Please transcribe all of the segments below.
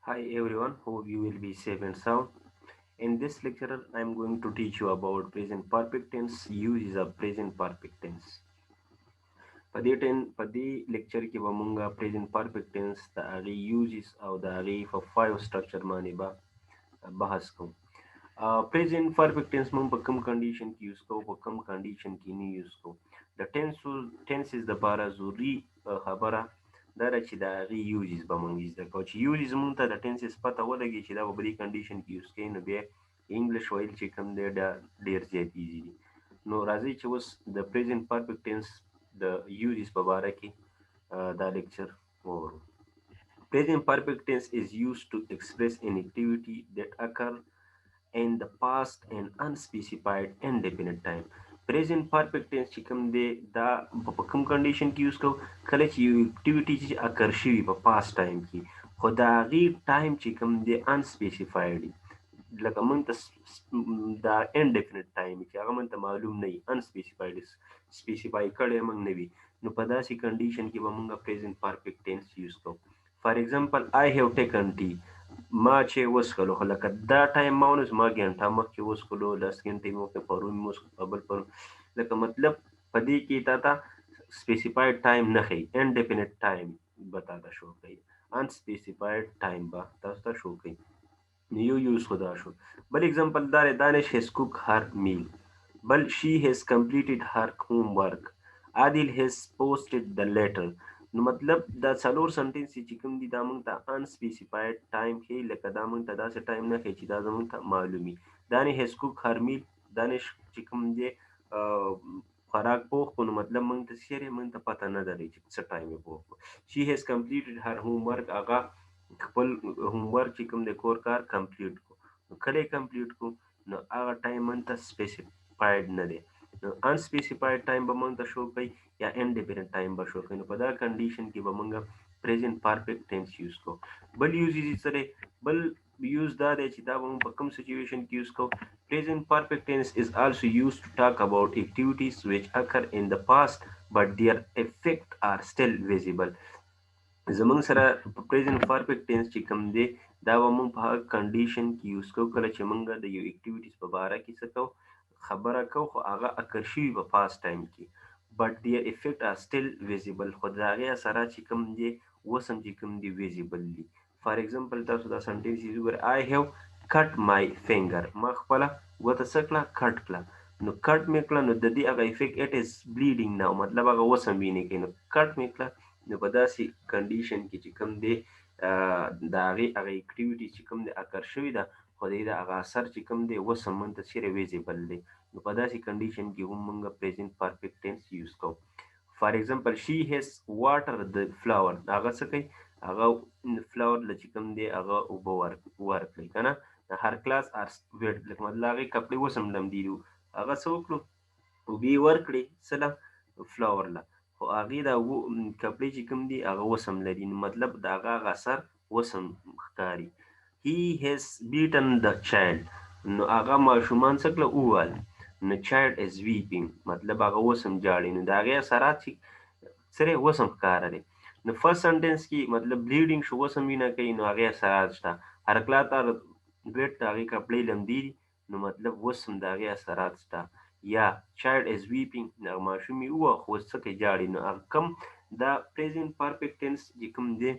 Hi everyone, hope you will be safe and sound. In this lecture, I am going to teach you about present perfect tense uses of present perfect tense. Padi lecture ki bamunga present perfect tense the ari uses of the ari for five structure mani ba bahas ko. Present perfect tense mum pakam condition ki use ko pakam condition ki ni use ko. The tense is the bara zuri habara dara چې د هغې یوزز به موږ زده کوو چې یوزز موږ ته د ټینسز پته ولګي چې دا په دې کنډیشن کې یوز کوي نو بیا انګلیش ویل چې کوم دی دا ډېر زیات ایزي دي نو راځئ چې اوس د پریزنټ پرفیکټ ټینس د یوزز په باره کې دا لیکچر وورو. Present perfect tense is used to express an activity that occur in the past and unspecified indefinite time. Present perfect tense چې کوم دی دا په کوم کنډیشن کې یوز کوو کله چې یو اکټیویټي چې اکر شوي په پاست ټایم کې خو د هغې ټایم چې کوم دی انسپیسیفاید لکه موږ ته دا انډیفینټ ټایم چې هغه موږ ته معلوم نه وي انسپیسیفاید سپیسیفای کړی موږ نه وي نو په داسې کنډیشن کې به موږ پریزنټ پرفیکټ ټینس یوز کوو. فار ایگزامپل I have taken tea. ما چې وڅښلو خو لکه دا ټایم ما ونه ما ګنټه مخکې وڅښلو لس ګنټې مخکې پرون مې وڅښلو بل پرون لکه مطلب په دې کې تا ته سپیسیفاید ټایم نه ښیي انډیفینټ ټایم به تا ته شو کوي انسپیسیفاید ټایم به تاسو ته شو کوي نو یو یوز خو دا شو. بل اگزامپل دا دی دانش هیز کوک هر میل بل شي هیز کمپلیټډ هر ہوم ورک عادل هیز پوسټډ د لیټر نو مطلب دا څلور سنټنس چې کوم دي دا مونږ ته انسپیسیفاید ټایم ښیي لکه دا مونږ ته داسې ټایم نه ښیي چې دا زمونږ ته معلومي. دانش هیز کوک هر میل دانش چې کوم دی خوراک پوخ کو نو مطلب مونږ ته چیرې مونږ ته پته نه دري چې څه ټایم یې پوخ کو. شي هیز کمپلیټډ هر ہوم ورک هغه خپل هوم ورک چې کوم د کور کار کمپلیټ کو نو کله یې کمپلیټ کو نو هغه ټایم مونږ ته سپیسیفاید نه دی نو انسپیسیفاید ټایم به مونږ ته شو کوي یا انډیفینټ ټایم به شو کوي نو په دا کنډیشن کې به مونږ پریزنٹ پرفیکټ ټینس یوز کو. بل یوز یې څه دی بل یوز دا دی چې دا به مونږ په کوم سچویشن کې یوز کو. Present perfect tense is also used to talk about activities which occur in the past but their effects are still visible. زمونږ سره په پریزنټ پرفیکټ ټینس چې کوم دی دا به مونږ په هغه کنډیشن کې یوز کوو کله چې مونږ د یو اکټیویټیز په باره کې څه کوو خبره کوو خو هغه اکر شوي په پاست ټایم کې بټ دیئر افیکټ آر سټیل ویزیبل خو د هغې اثرات چې کوم دی اوس هم چې کوم دی ویزیبل دي. فار ایگزامپل تاسو دا سنټنس یې وګورئ I have cut my finger ما خپله ګوته څه کړه کټ کړه نو کټ مې کړه نو د دې هغه افیکټ اټ از بلیډینګ ناو مطلب هغه اوس هم وینې کوي نو کټ مې کړه نو په داسې کنډیشن کې چې کوم دی د هغې هغه اکټیویټي چې کوم دی اکر شوې ده خو د هغه اثر چې کوم دی اوس هم موږ ته چیرې ویزیبل دی نو په داسې کنډیشن کې هم موږ پریزنټ پرفیکټ ټینس یوز کوو. فار ایگزامپل شي هیز واټر د فلاور هغه څه کوي هغه فلاور له چې کوم دی هغه اوبه ورکړي که نه هر کلاس آر ویټ لکه مطلب هغې کپړې اوس هم لمدې دي هغه څه وکړو اوبه یې ورکړې څه له فلاور له خو هغې دا کپړې چې کوم دي هغه اوس هم لري نو مطلب د هغه اثر اوس هم ښکاري. هی هیز بیټن د چایلډ نو هغه ماشومان څه کړه ووهل نو چایلډ از ویپینګ مطلب هغه اوس هم جاړي نو د هغې اثرات چې سره اوس هم ښکاره دی. نو فرست سنټنس کې مطلب بلیډینګ شو اوس هم وینه کوي نو هغې اثرات شته حرکات ار ویټ د هغې کپړې لمدې دي نو مطلب اوس هم د هغې اثرات شته. یا چایلډ از ویپینګ هغه ماشوم یې ووهه خو اوس څه کوي جاړي نو هغه کوم دا پریزنټ پرفیکټ ټینس چې کوم دی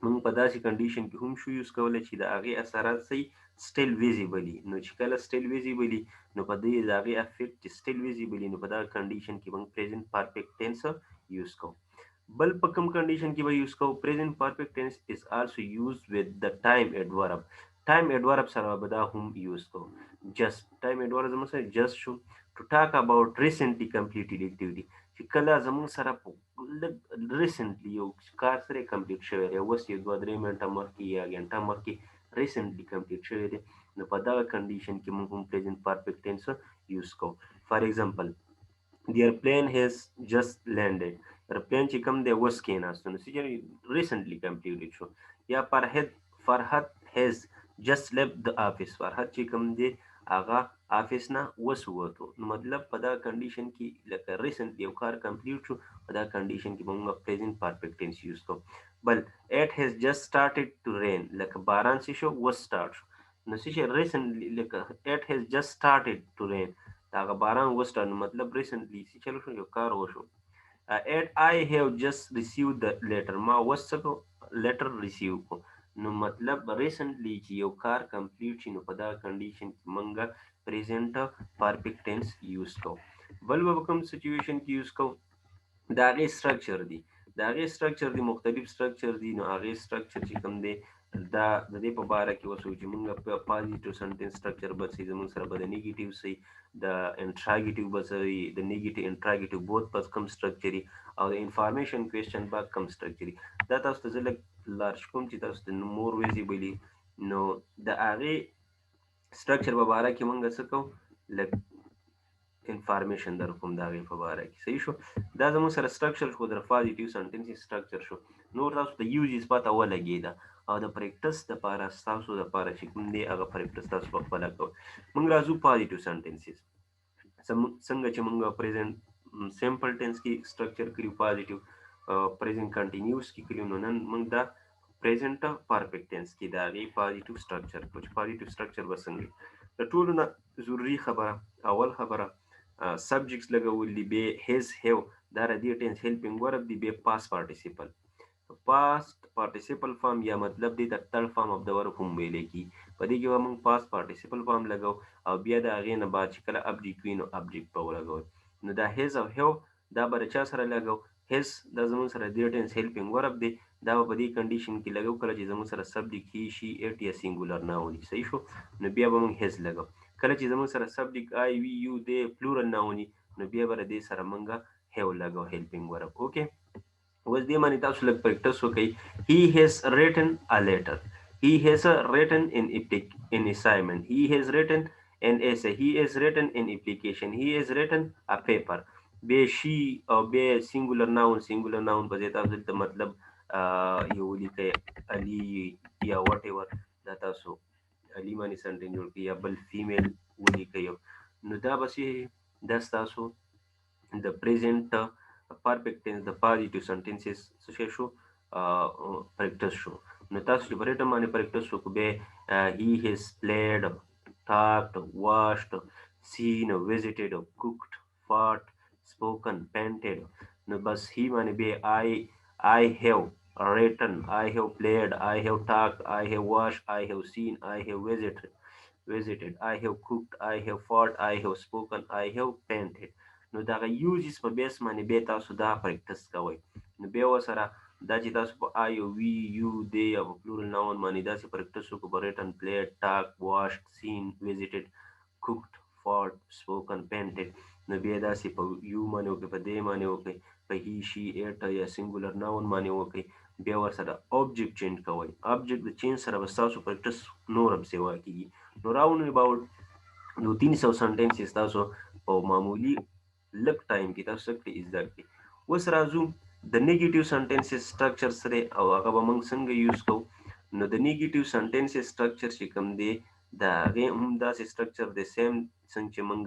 موږ په داسې کنډیشن کې هم شو یوز کولی چې د هغې اثرات صحیح سټیل ویزیبلي نو چې کله سټیل ویزیبلي نو په دې د هغې افیکټ چې سټیل ویزیبلي نو په دغه کنډیشن کې موږ پریزنټ پرفیکټ ټینس یوز کوو. بل په کوم کنډیشن کې به یوز کوو پریزنٹ پرفیکټ ټینس از آلسو یوز with the time adverb ټایم adverb سره به دا هم یوز کوو. just ټایم adverb زموږ سره just شو to talk about recently completed activity چې کله زموږ سره په لږ ریسنټلی یو کار سره کمپلیټ شوی دی اوس یو دوه درې منټه مخکې یا ګنټه مخکې ریسنټلی کمپلیټ شوی دی نو په دغه کنډیشن کې موږ هم پریزنټ پرفیکټ ټینس یوز کوو. فار ایگزامپل the airplane has just landed airplane چې کوم دی اوس کېناستو نو چې ریسنټلی کمپلیټډ شو. یا فرحت has just left the office فرحت چې کوم دی هغه آفیس نه اوس ووتو نو مطلب په دا کنډیشن کې لکه ریسنټلی یو کار کمپلیټ شو په دا کنډیشن کې موږ پریزنټ پرفیکټ ټینس یوز کوو. بل it has just started to rain لکه باران څه شو وستارټ شو نو څه شي recently لکه it has just started to rain دا هغه باران وستارټ مطلب recently څه چلو شو یو کار وشو and I have just received the letter ما اوس څه کو letter receive کو نو مطلب recently چې یو کار complete شي نو په دا condition کې مونږه present perfect tense use کو بل به کوم situation کې use کو د هغې structure دي د هغې structure دي مختلف structure دي نو هغې structure چې کوم دی دا د دې په باره کې اوس چې موږ په positive sentence structure به څه زموږ سره به د negative سي د interrogative به څه وي د negative interrogative both په کوم structure وي او د information question به کوم structure وي دا تاسو ته زه لږ لارښ کوم چې تاسو ته more visibly نو د هغې structure په باره کې موږ څه کوو لږ انفارمیشن در کوم دا غي په اړه کې صحیح شو دا زموږ سره سټرکچر شو د پازیټیو سنټنس سټرکچر شو نور تاسو ته یوزز پته ولګی دا او د پریکټس د لپاره تاسو د لپاره چې کوم دی هغه پریکټس تاسو په خپل کوو موږ راځو پازیټیو سنټنسز څنګه چې موږ پریزنت سمپل ټنس کې سټرکچر کړیو پازیټیو پریزنت کنټینیوس کې کړیو نو نن موږ دا پریزنت پرفیکټ ټنس کې دا غي پازیټیو سټرکچر کوو پازیټیو سټرکچر وسنګي د ټولو نه ضروری خبره اول خبره subjects لګولي به his have دا د دې ټنس هیلپینګ ورب دی به past participle past participle form یا مطلب دی د third form of the verb هم ویل کی په دې کې موږ past participle form لګاو او بیا دا غې نه بعد چې کله object وینو object په ولګاو نو دا his او have دا به چا سره لګاو his دا زموږ سره د ټنس هیلپینګ ورب دی دا په دې کنډیشن کې لګاو کله چې زموږ سره subject he she it یا singular noun صحیح شو نو بیا به موږ his لګاو کله چې زموږ سره سبجیکټ آی وی یو د پلورل نه ونی نو بیا به دې سره مونږه هیو لګو هیلپینګ ورب اوکې اوس دې باندې تاسو لږ پریکټس وکړئ he has written a letter he has written in assignment he has written an essay he has written an application he has written a paper به شي او به singular noun په دې تاسو ته مطلب یو لیکي علي یا وات ایور دا تاسو علي باندې سنټین جوړ کړئ یا بل فیمیل ولیکئ نو دا به دا ستاسو د پریزنټ پرفیکټ ټنس د پازیټیو سنټنسز څه شو پریکټس شو نو تاسو چې په ریټم باندې پریکټس وکړو به he has played talked washed seen visited cooked fought spoken painted نو بس he باندې به I have written I have played I have talked I have watched I have seen I have visited I have cooked I have fought I have spoken I have painted نو دا یوزز په بیس باندې به تاسو دا پریکټس کوئ نو به وسره دا چې تاسو په آی او وی یو دی او پلورل ناون باندې دا چې پریکټس وکړو په ریټن پلیټ ټاک واشډ سین ویزیټډ cooked fought spoken painted نو بیا دا چې په یو باندې وکړئ په دې باندې وکړئ په هی شي اټ یا سنگولر ناون باندې وکړئ بیا ورسره object change کوئ object د چینج سره به تاسو پریکټس نور هم سیوا کیږي نو راوند اباوت نو 300 سنټنسز تاسو په معمولی لږ ټایم کې تاسو څه زده کړئ اوس راځو د نیگیټیو سنټنسز سټرکچر سره او هغه به موږ څنګه یوز کوو نو د نیگیټیو سنټنسز سټرکچر چې کوم دی دا هغه هم داسې سټرکچر د سیم څنګه چې موږ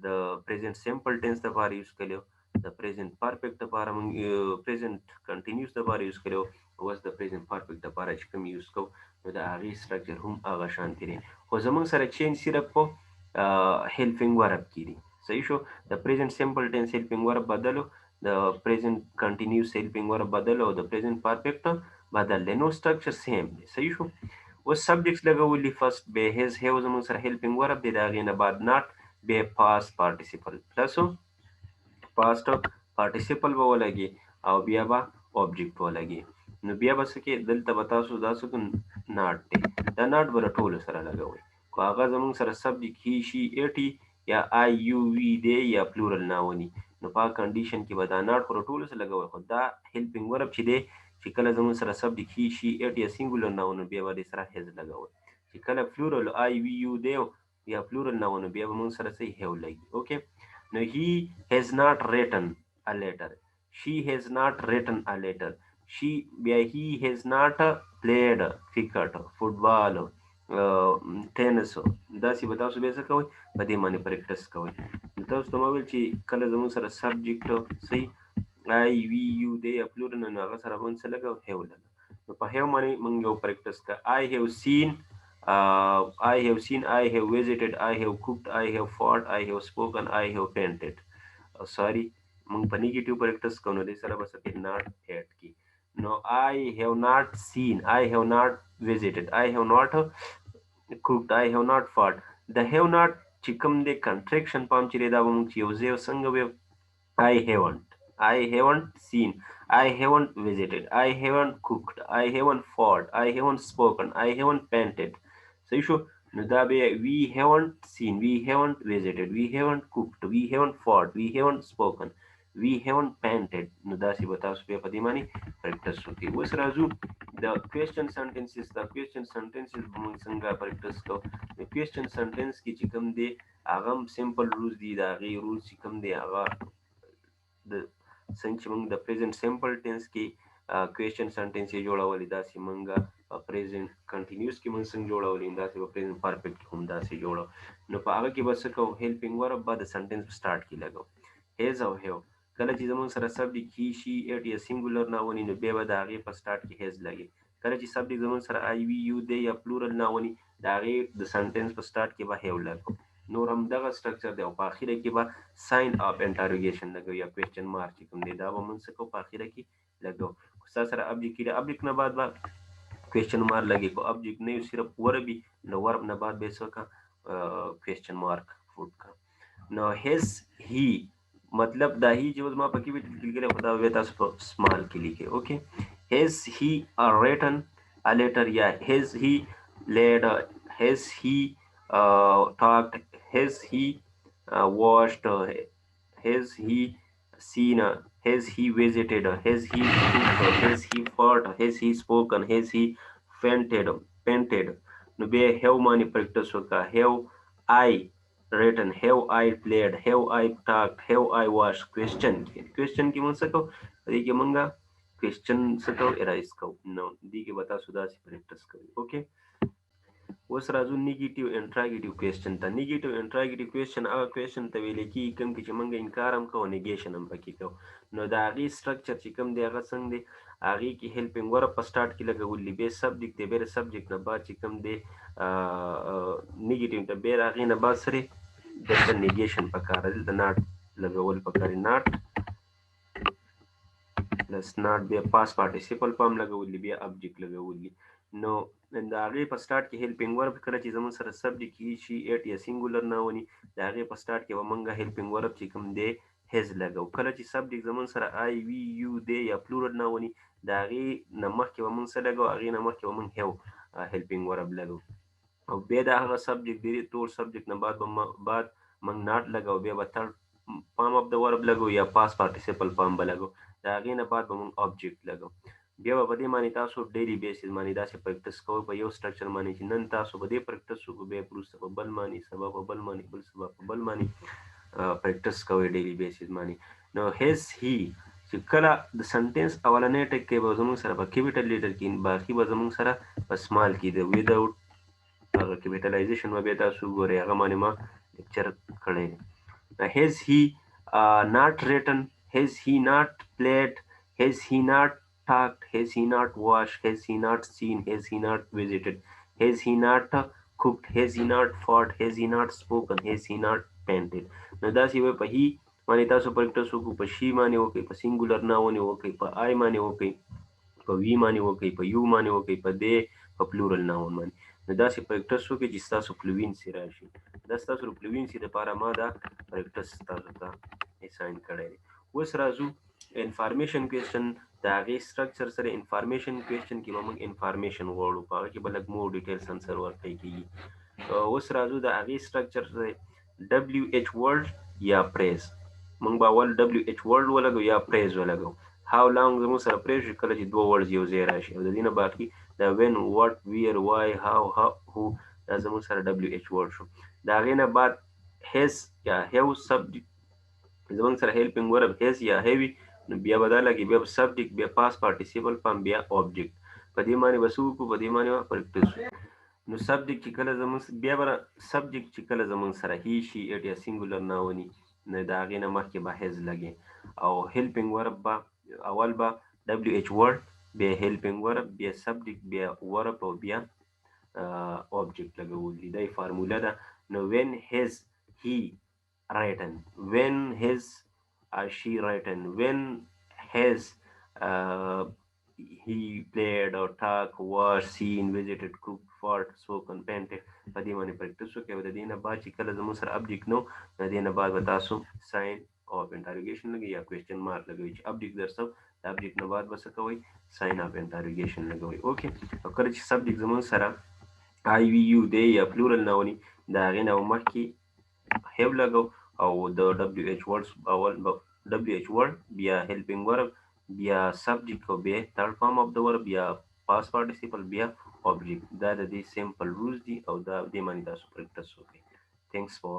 د پریزنت سمپل ټنس لپاره یوز کړو د پریزنت پرفیکټ لپاره موږ پریزنت کنټینیوس لپاره یوز کړو اوس د پریزنت پرفیکټ لپاره چې کوم یوز کوو نو د هغه سټرکچر هم هغه شانتي دی خو زموږ سره چینج صرف په هیلپینګ ورب کړي صحیح شو د پریزنت سمپل ټنس هیلپینګ ورب بدلو د پریزنت کنټینیوس هیلپینګ ورب بدلو او د پریزنت پرفیکټ بدل نو سټرکچر سیم دی صحیح شو اوس سبجیکټس لګولې فرست به هیز هیو زموږ سره هیلپینګ ورب دی دا غینه بعد ناٹ به پاس پارټیسیپل پلس پاست پارټیسیپل به ولګي او بیا به اوبجیکټ ولګي نو بیا به څه کې دلته به تاسو دا څه ناٹ دی دا ناٹ به ټولو سره لګوي خو هغه زموږ سره سبجیکټ هی شي ایټي یا آی یو وی دی یا پلورل ناوني نو په کنډیشن کې به دا ناٹ پر ټولو سره لګوي خو دا هیلپینګ ورب چې دی چې کله زموږ سره سبجیکټ هی شي ایټ یا سنگولر ناون بیا به سره هیز لګوي چې کله پلورل آی وی یو دی یا پلورل ناون بیا به موږ سره څه هیو لګي اوکې نو he has not written a letter she has not written a letter he has not played cricket football ټینس داسې به تاسو به څه کوئ په دې باندې پریکټس کوئ تاسو ته ما ویل چې کله زموږ سره سبجیکټ صحیح I, we, you, they یا plural نو هغه سره به موږ څه لګو have لګو. نو په have باندې موږ یو پریکټس کا I have seen I have seen, I have visited, I have cooked, I have fought, I have spoken, I have painted. Sorry, موږ په نیگیټیو پریکټس کوو نو دې سره به څه کوي not had کی. نو I have not seen, I have not visited, I have not cooked, I have not fought. The have not چې کوم دی کنټریکشن پام چې دی دا به موږ چې یو ځای څنګه ویو I haven't. I haven't seen. I haven't visited. I haven't cooked. I haven't fought. I haven't spoken. I haven't painted. So you should we haven't seen. We haven't visited. We haven't cooked. We haven't fought. We haven't spoken. We haven't painted. نو داسې به تاسو بیا په دې باندې پریکټس وکړئ. اوس راځو د کوېسچن سنټنسز. دا کوېسچن سنټنسز به موږ څنګه پریکټس کوو. د کوېسچن سنټنس کې چې کوم دی هغه هم سمپل رولز دي. د هغې رولز چې کوم دی هغه د څنګه چې موږ د پریزنټ سمپل ټینس کې کوېسچن سنټنس یې جوړولې داسې موږ په پریزنټ کنټینیوس کې موږ څنګه جوړولې داسې په پریزنټ پرفیکټ کې هم داسې جوړو. نو په هغه کې به څه کوو هیلپینګ ورب به د سنټنس په سټارټ کې لګو هیز او هیو. کله چې زموږ سره سبجیکټ هی شي اټ یا سینګولر نه ونی نو بیا به د هغې په سټارټ کې هیز لګي. کله چې سبجیکټ زموږ سره آی وي یو دی یا پلورل نه ونی د هغې د سنټنس په سټارټ کې به هیو لګو. نور هم دغه سټرکچر دی او په اخره کې به ساين اف انټروګیشن لګو یا کوېسچن مارک چې کوم دی دا به موږ څه کوو په اخره کې لګو. ستا سره ابجیکټ کې د ابجیکټ نه بعد به کوېسچن مارک لګي. کو ابجیکټ نه یو صرف ورب وي نو ورب نه بعد به څه کا کوېسچن مارک فوټ کا. نو هیز هی مطلب دا هی چې اوس ما پکې لیکلی خو دا به تاسو په سمال کې لیکئ. اوکې هیز هی ریټن ا لیټر یا هیز هی لیډ هیز هی talked, has he watched, has he seen, has he visited, has he cooked, has he fought, has he spoken, has he painted. No be have many practice waka, have I written, have I played, have I talked, have I watched. Question की मन सको देखिए मंगा question सको erase को no दी के बता सुधा सी practice करी. Okay. اوس راځو نیگیټیو انټراګیټیو کوېسچن ته. نیگیټیو انټراګیټیو کوېسچن هغه کوېسچن ته ویل کېږي کوم کې چې موږ انکار هم کوو نیګیشن هم پکې کوو. نو د هغې سټرکچر چې کوم دی هغه څنګه دی هغې کې هیلپینګ ورب په سټارټ کې لګولي بیا سبجیکټ دی بیا د سبجیکټ نه بعد چې کوم دی نیګیټیو ته بیا د هغې نه بعد سره دلته نیګیشن پکار دی دلته ناټ لګول پکار دی ناټ پلس ناټ بیا پاس پارټیسیپل پام لګولي بیا ابجیکټ لګولي. نو د هغې په سټارټ کې هیلپینګ ورب کله چې زموږ سره سبجیکټ هی شي اټ یا سینګولر نه ونی د هغې په سټارټ کې به موږ هیلپینګ ورب چې کوم دی هیز لګو. کله چې سبجیکټ زموږ سره آی وي یو دی یا پلورل نه ونی د هغې نه مخکې به موږ څه لګو هغې نه مخکې به موږ هیو هیلپینګ ورب لګو. او بیا د هغه سبجیکټ دی ټول سبجیکټ نه بعد موږ ناټ لګو بیا به تھرډ پام اف د ورب لګو یا پاس پارټیسیپل پام به لګو. د هغې نه بعد به موږ آبجیکټ لګو. بیا به په دې باندې تاسو ډیلی بیسز باندې داسې پریکټس کوئ په یو سټرکچر باندې چې نن تاسو په دې پریکټس وکړو بیا وروسته په بل باندې سبا په بل باندې بل سبا په بل باندې پریکټس کوئ ډیلی بیسز باندې. نو هیز هی چې کله د سنټنس اولنی ټکی به زموږ سره په کیپیټل لیټر کې باقي به زموږ سره په سمال کې د ویداوټ هغه کیپیټلایزیشن به بیا تاسو ګورئ هغه باندې ما لیکچر کړی دی. Has he not written? Has he not played? Has he not talked? Has he not watched? Has he not seen? Has he not visited? Has he not cooked? Has he not fought? Has he not spoken? Has he not painted? نو داسې به په هی باندې تاسو پریکټس وکړو په شي باندې وکړئ په سینګولر ناونې وکړئ په آی باندې وکړئ په وی باندې وکړئ په یو باندې وکړئ په دې په پلورل ناون باندې. نو داسې پریکټس وکړئ چې ستاسو فلوینسي راشي. دا ستاسو د فلوینسي دپاره ما دا پریکټس تاسو ته اساین کړی دی. اوس راځو انفارمیشن کوېسچن د هغې سټرکچر سره انفارمیشن کوېسچن کې به موږ انفارمیشن غواړو په هغه کې به لږ مور ډیټیلس انسر ورکړی کېږي. اوس راځو د هغې سټرکچر سره ډبلیو ایچ ورډ یا پریز. موږ به اول ډبلیو ایچ ورډ ولګو یا پریز ولګو. هاو لانګ زموږ سره پریز شي کله چې دوه ورډز یو ځای راشي او د دې نه باقي د وین واټ ویر وای هاو هو دا زموږ سره ډبلیو ایچ ورډ شو. د هغې نه بعد هیز یا هیو سبجیکټ زموږ سره هیلپینګ ورب هیز یا هیوي نو بیا به دا لګي بیا سبجیکټ بیا پاس پارټیسیپل پام بیا آبجیکټ په دې باندې به څه وکړو په دې باندې به پریکټس وکړو. نو سبجیکټ چې کله زموږ بیا به سبجیکټ چې کله زموږ سره هی شي اټ یا سینګولر نه ونی نه د هغې نه مخکې به هز لګي. او helping verb به اول به WH word، بیا helping verb، بیا subject، بیا verb او بیا object لګول دي. دا یې فارموله ده. نو when his he written، when his she written، when his uh, he played or talk was seen visited cooked fought spoken painted. په دې باندې پریکټس وکړئ. او د دې نه بعد چې کله زموږ سره ابجیکټ نو، د دې نه بعد به تاسو ساين اف انټروګیشن لګوي یا کوېسچن مارک لګوي. چې ابجیکټ درسو د ابجیکټ نه بعد به څه کوئ؟ ساين اف انټروګیشن لګوي. اوکې. او کله چې سبجیکټ زموږ سره آی وی یو دی یا پلورل نه ونی، د هغې نه مخکې have لګو، او د دبليو ایچ ورډز اول دبليو ایچ ورډ، بیا helping verb، بیا subject او بیا third form of the verb، بیا past participle، بیا object. دا د دې simple rules دي او دا دې باندې تاسو پریکټس وکړئ. Thanks for